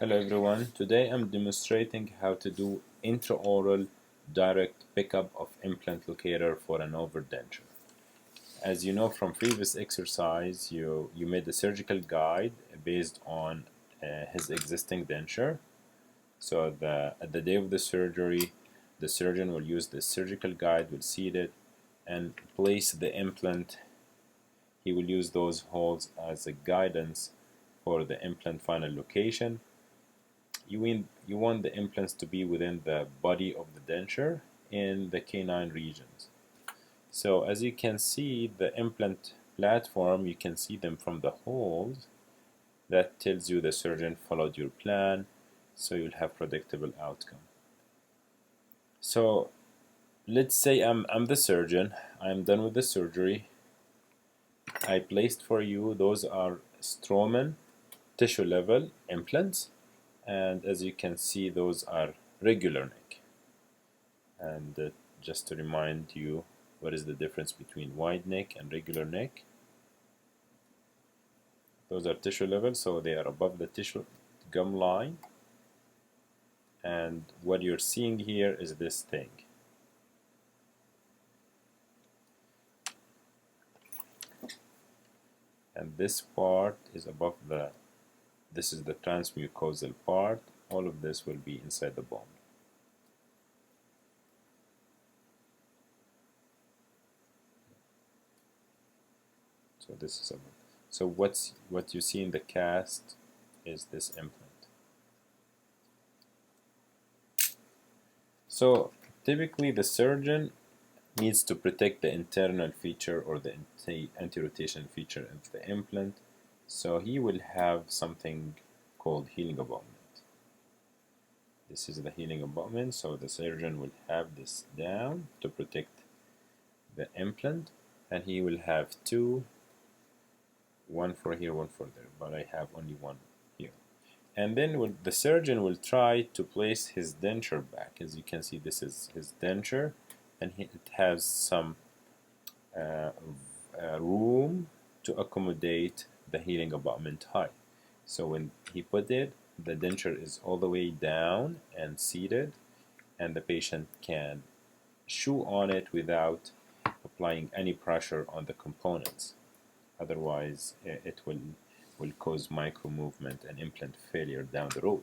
Hello everyone, today I'm demonstrating how to do intraoral direct pickup of implant locator for an overdenture. As you know from previous exercise, you made a surgical guide based on his existing denture. So at the day of the surgery, the surgeon will use the surgical guide, will seat it, and place the implant. He will use those holes as a guidance for the implant final location. You want the implants to be within the body of the denture in the canine regions. So as you can see, the implant platform, you can see them from the holes. That tells you the surgeon followed your plan, so you'll have predictable outcome. So let's say I'm the surgeon. I'm done with the surgery. I placed for you, those are Stroman tissue level implants, and as you can see, those are regular neck. And just to remind you, what is the difference between wide neck and regular neck? Those are tissue level, so they are above the tissue gum line, and what you're seeing here is this thing. And this part is above this is the transmucosal part. All of this will be inside the bone. So this is above. So what you see in the cast is this implant. So typically the surgeon needs to protect the internal feature or the anti-rotation feature of the implant, so he will have something called healing abutment. This is the healing abutment, so the surgeon will have this down to protect the implant, and he will have two, one for here, one for there, but I have only one here. And then the surgeon will try to place his denture back. As you can see, this is his denture, and it has some room to accommodate the healing abutment height. So when he put it, the denture is all the way down and seated, and the patient can chew on it without applying any pressure on the components. Otherwise, it will cause micro movement and implant failure down the road.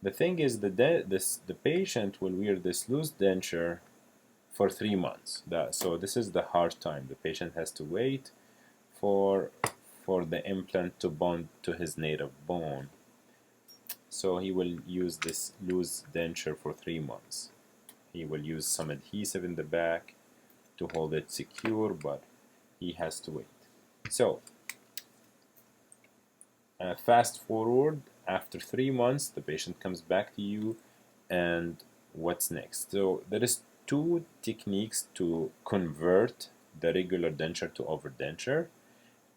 The thing is, the patient will wear this loose denture for 3 months. So this is the hard time. The patient has to wait for the implant to bond to his native bone. So he will use this loose denture for 3 months. He will use some adhesive in the back to hold it secure, but he has to wait. So fast forward, after 3 months, the patient comes back to you, and what's next? So there is two techniques to convert the regular denture to overdenture.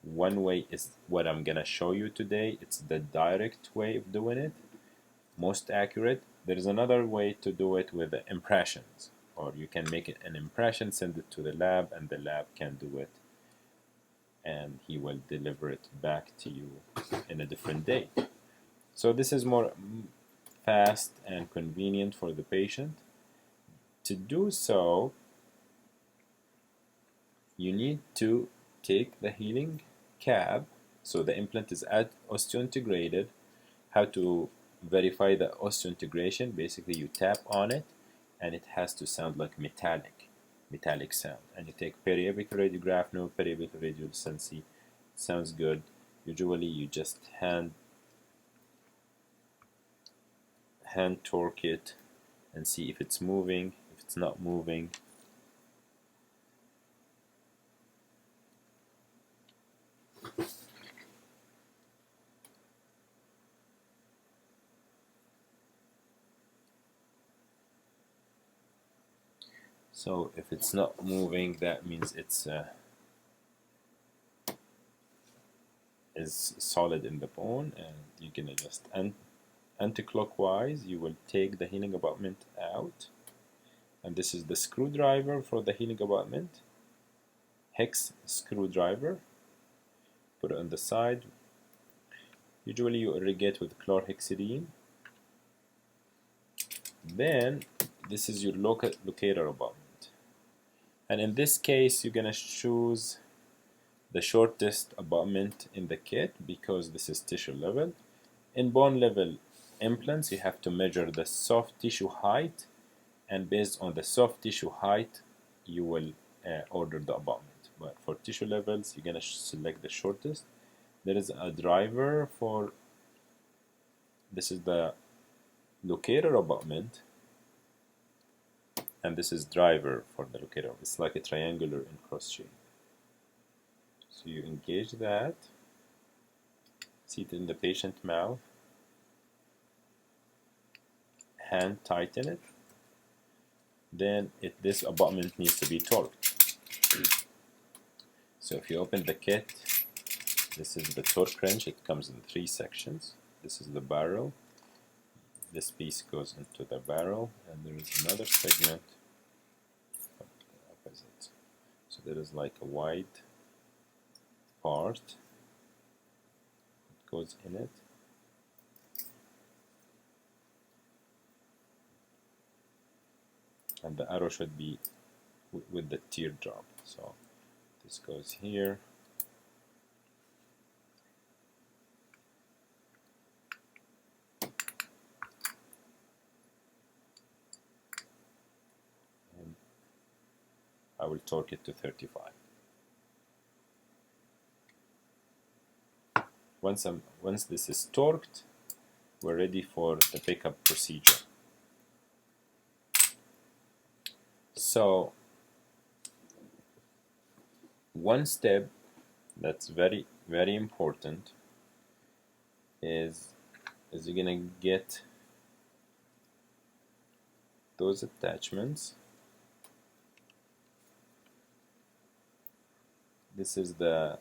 One way is what I'm gonna show you today. It's the direct way of doing it, most accurate. There is another way to do it with the impressions, or you can make it an impression, send it to the lab, and the lab can do it, and he will deliver it back to you in a different day. So this is more fast and convenient for the patient. To do so, you need to take the healing cap. So the implant is osseointegrated. How to verify the osseointegration? Basically, you tap on it, and it has to sound like metallic sound. And you take periapical radiograph, no periapical radiolucency. Sounds good. Usually, you just hand torque it and see if it's moving. If it's not moving, so if it's not moving, that means it's is solid in the bone, and you can adjust. And anti-clockwise, you will take the healing abutment out, and this is the screwdriver for the healing abutment, hex screwdriver. Put it on the side. Usually you irrigate with chlorhexidine. Then this is your locator abutment, and in this case you're gonna choose the shortest abutment in the kit because this is tissue level. In bone level implants you have to measure the soft tissue height, and based on the soft tissue height you will order the abutment. But for tissue levels you're gonna select the shortest. There is a driver for this is the locator abutment, and this is driver for the locator. It's like a triangular in cross shape. So you engage that, seat in the patient mouth, hand tighten it, then this abutment needs to be torqued. So if you open the kit, this is the torque wrench. It comes in 3 sections. This is the barrel. This piece goes into the barrel, and there is another segment of the opposite. So there is like a wide part that goes in it. And the arrow should be with the teardrop. So this goes here. And I will torque it to 35. Once this is torqued, we're ready for the pickup procedure. So one step that's very, very important is you're gonna get those attachments. This is the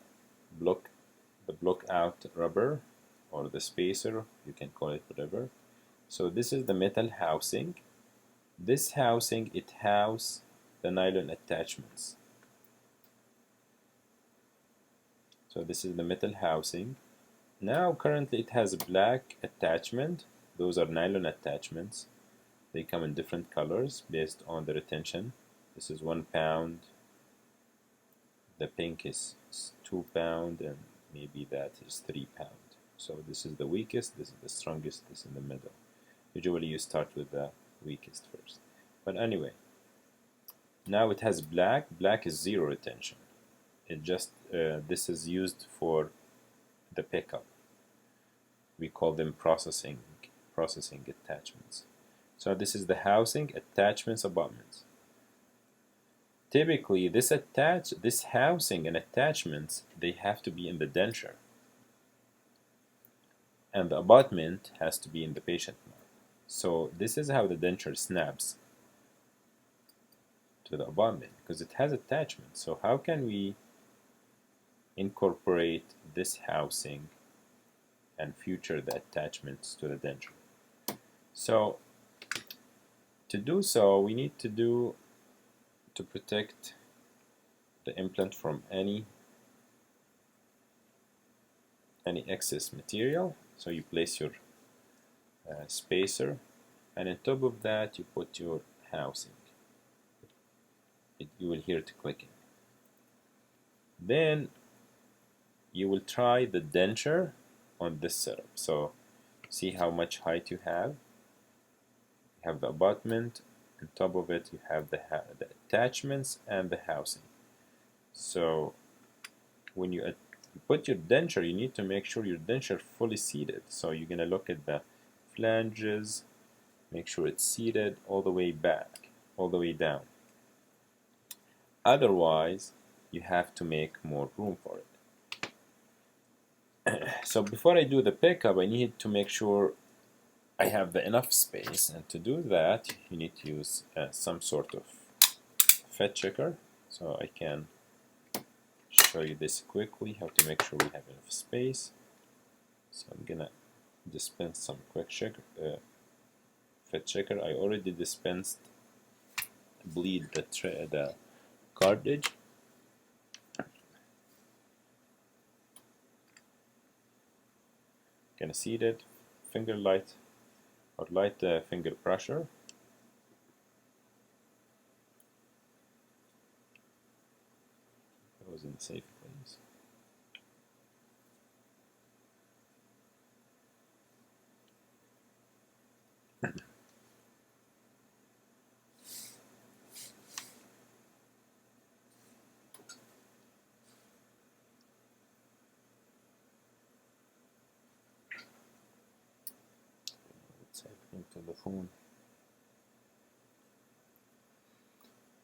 block out rubber, or the spacer, you can call it whatever. So this is the metal housing. This housing, it houses the nylon attachments. So this is the metal housing. Now currently it has a black attachment. Those are nylon attachments. They come in different colors based on the retention. This is 1 pound. The pink is 2 pound, and maybe that is 3 pound. So this is the weakest, this is the strongest, this is in the middle. Usually you start with the weakest first. But anyway, now it has black. Black is 0 retention. It just this is used for the pickup. We call them processing attachments. So this is the housing, attachments, abutments. Typically this housing and attachments, they have to be in the denture, and the abutment has to be in the patient mouth. So this is how the denture snaps to the abutment, because it has attachment. So how can we incorporate this housing and future the attachments to the denture? So to do so, we need to protect the implant from any excess material. So you place your spacer, and on top of that you put your housing. You will hear it clicking. Then you will try the denture on this setup. So see how much height you have. You have the abutment. On top of it you have the attachments and the housing. So when you put your denture, you need to make sure your denture fully seated. So you're gonna look at the flanges, make sure it's seated all the way back, all the way down. Otherwise you have to make more room for it. So before I do the pickup, I need to make sure I have enough space, and to do that you need to use some sort of fit checker. So I can show you this quickly, how to make sure we have enough space. So I'm gonna dispense some quick checker, fit checker. I already dispensed bleed the cartridge. gonna seat it, finger light or light the finger pressure. That was in a safe place. What's happening to the phone?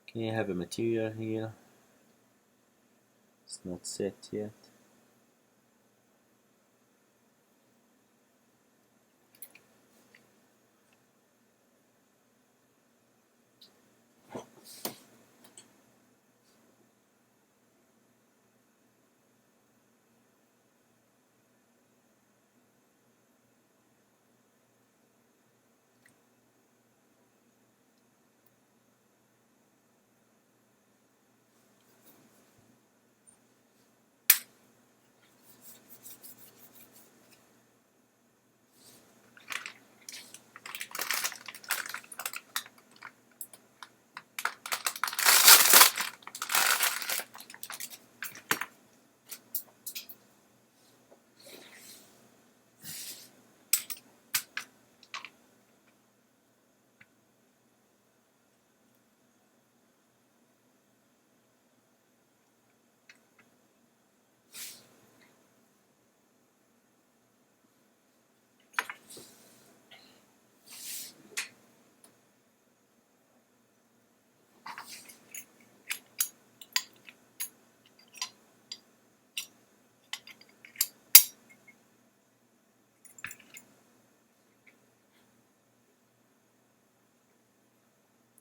Okay, I have a material here. It's not set yet.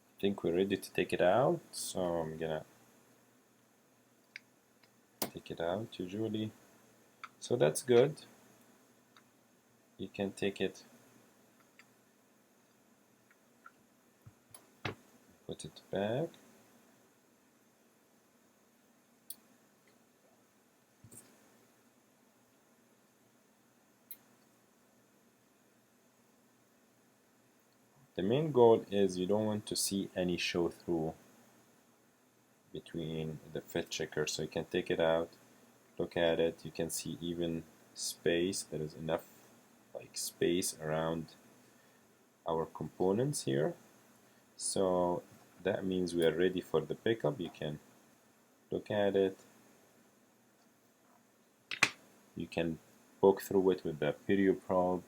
I think we're ready to take it out, so I'm gonna take it out usually. So that's good. You can take it, put it back. The main goal is you don't want to see any show through between the fit checker, so you can take it out, look at it, you can see even space. There is enough like space around our components here, so that means we are ready for the pickup. You can look at it, you can poke through it with the period probe,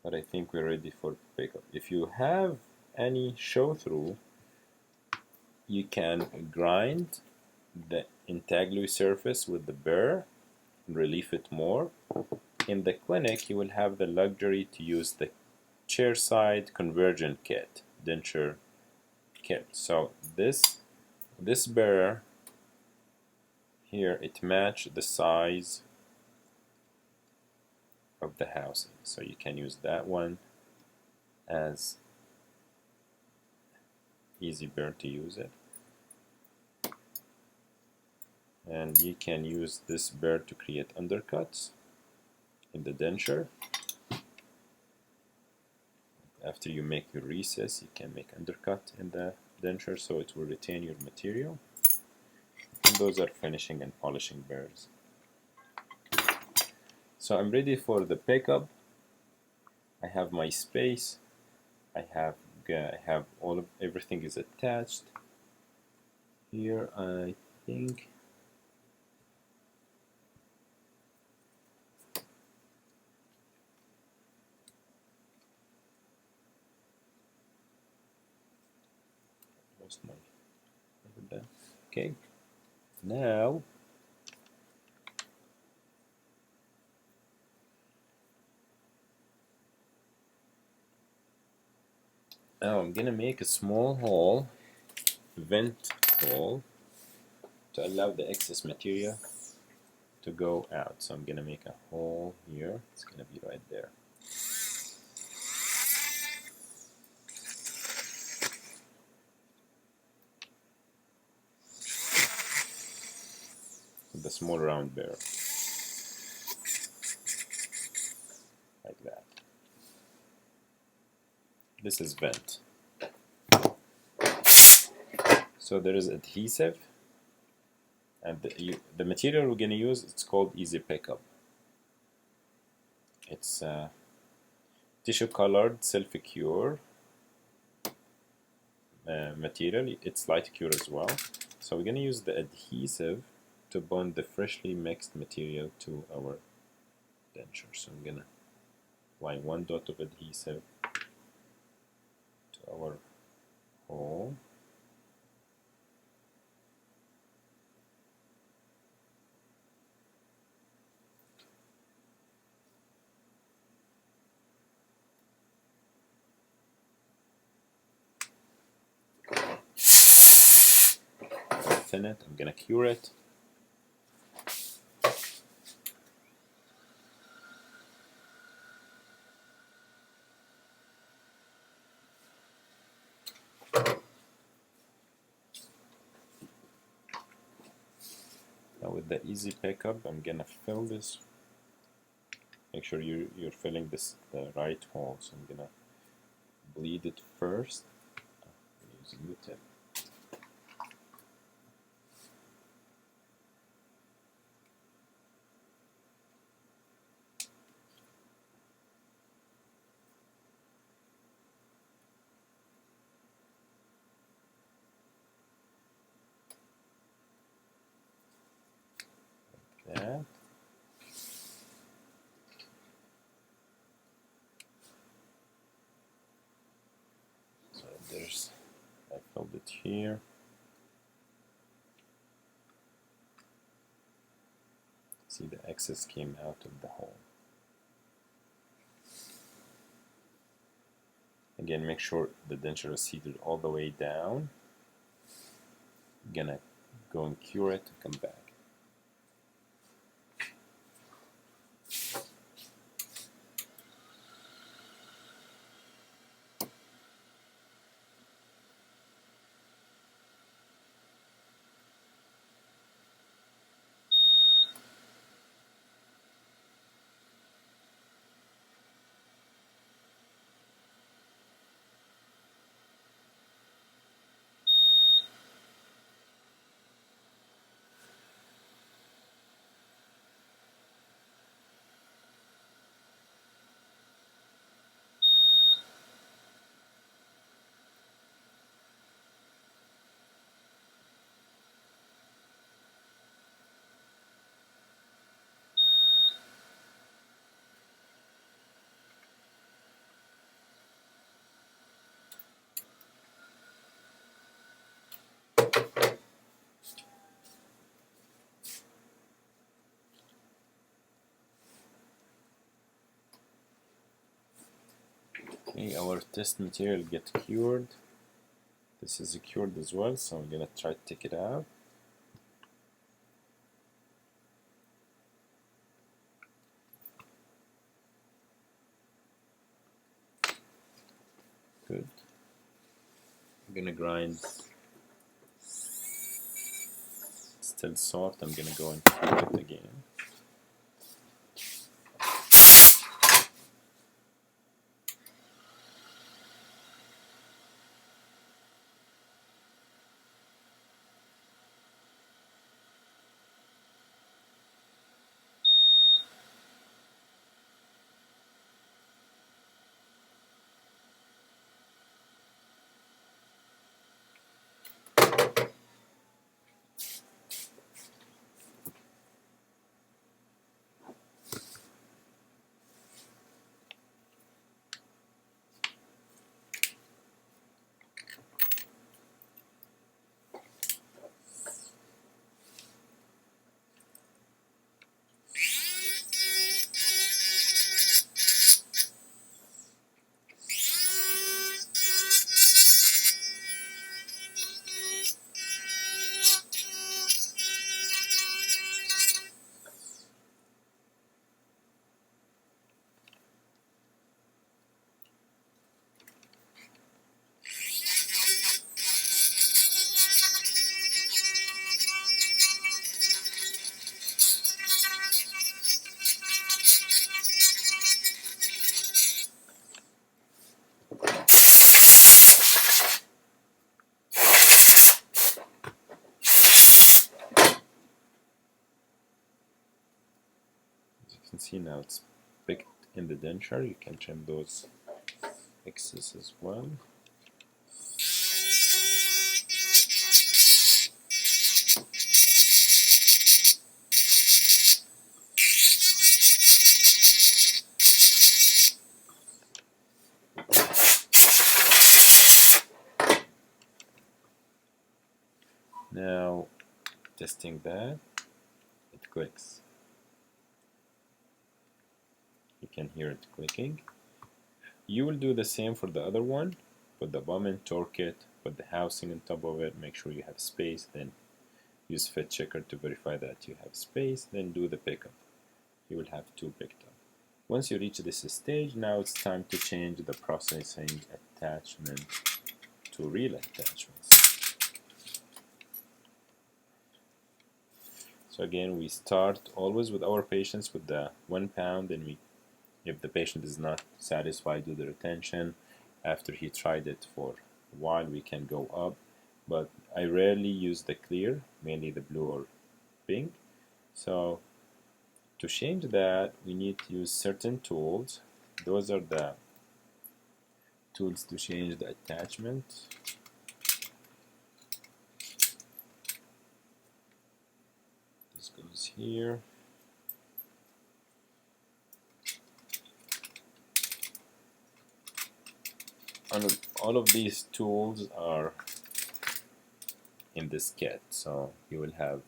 but I think we're ready for pickup. If you have any show through, you can grind the intaglio surface with the burr and relieve it more. In the clinic, you will have the luxury to use the chairside convergent kit, denture kit. So this burr here, it matches the size of the housing, so you can use that one as easy burr to use it. And you can use this burr to create undercuts in the denture. After you make your recess, you can make undercut in the denture so it will retain your material. And those are finishing and polishing burrs. So I'm ready for the pickup. I have my space. I have everything is attached. Here I think lost my okay. Now I'm gonna make a small hole, vent hole, to allow the excess material to go out. So I'm gonna make a hole here. It's gonna be right there. With the small round burr. like that. This is vent. So there is adhesive, and the material we're going to use, it's called Easy Pickup. It's tissue colored self-cure material. It's light cure as well. So we're going to use the adhesive to bond the freshly mixed material to our denture. So I'm going to apply 1 dot of adhesive to our hole. Thin it. I'm going to cure it. Now with the Easy Pickup, I'm going to fill this. Make sure you're filling this the right hole. So I'm going to bleed it first. Use U-tip. That. So I filled it here. See, the excess came out of the hole. Again, make sure the denture is seated all the way down. I'm gonna go and cure it and come back. Okay, our test material get cured. This is cured as well, so I'm gonna try to take it out. Good. I'm gonna grind. Still soft. I'm gonna go and cure it again. can see now it's picked in the denture. You can trim those excess as well. Now testing that, it clicks. You can hear it clicking. You will do the same for the other one. Put the bum in, torque it, put the housing on top of it, make sure you have space, then use fit checker to verify that you have space, then do the pickup. You will have two picked up. Once you reach this stage, now it's time to change the processing attachment to real attachments. So again, we start always with our patients with the 1 pound, and if the patient is not satisfied with the retention, after he tried it for a while, we can go up. But I rarely use the clear, mainly the blue or pink. So to change that, we need to use certain tools. Those are the tools to change the attachment. This goes here. All of these tools are in this kit, so you will have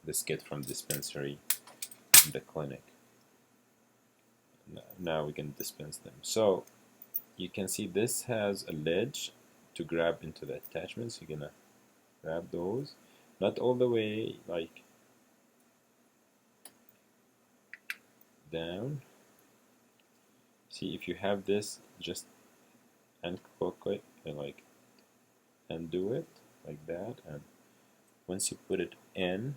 this kit from dispensary in the clinic. Now we can dispense them. So you can see this has a ledge to grab into the attachments. You're gonna grab those, not all the way like down. See, if you have this, just unclick it and like undo it like that, and once you put it in,